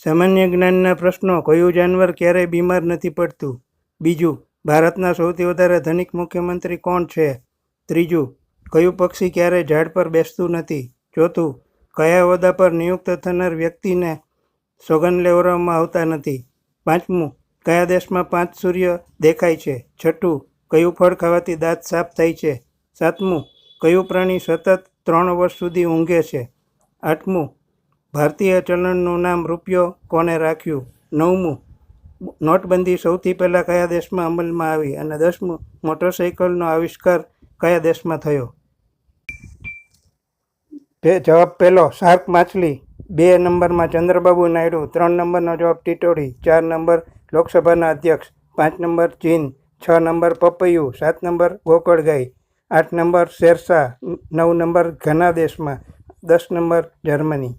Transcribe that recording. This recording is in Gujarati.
સામાન્ય જ્ઞાનના પ્રશ્નો: કયું જાનવર ક્યારેય બીમાર નથી પડતું? બીજું, ભારતના સૌથી વધારે ધનિક મુખ્યમંત્રી કોણ છે? ત્રીજું, કયું પક્ષી ક્યારેય ઝાડ પર બેસતું નથી? ચોથું, કયા હોદ્દા પર નિયુક્ત થનાર વ્યક્તિને સોગંદ લેવડાવવામાં આવતા નથી? પાંચમું, કયા દેશમાં 5 સૂર્ય દેખાય છે? છઠ્ઠું, કયું ફળ ખાવાથી દાંત સાફ થાય છે? સાતમું, કયું પ્રાણી સતત 3 વર્ષ સુધી ઊંઘે છે? આઠમું, ભારતીય ચલણનું નામ રૂપિયો કોણે રાખ્યું? નવમું, નોટબંધી સૌથી પહેલાં કયા દેશમાં અમલમાં આવી? અને 10મું, મોટરસાઇકલનો આવિષ્કાર કયા દેશમાં થયો? જવાબ પહેલો, શાર્ક માછલી. 2 નંબરમાં ચંદ્રબાબુ નાયડુ. 3 નંબરનો જવાબ ટીટોડી. 4 નંબર લોકસભાના અધ્યક્ષ. 5 નંબર ચીન. 6 નંબર પપૈયું. 7 નંબર ગોકળગાય. 8 નંબર શેરશાહ. 9 નંબર ઘના દેશમાં. 10 નંબર જર્મની.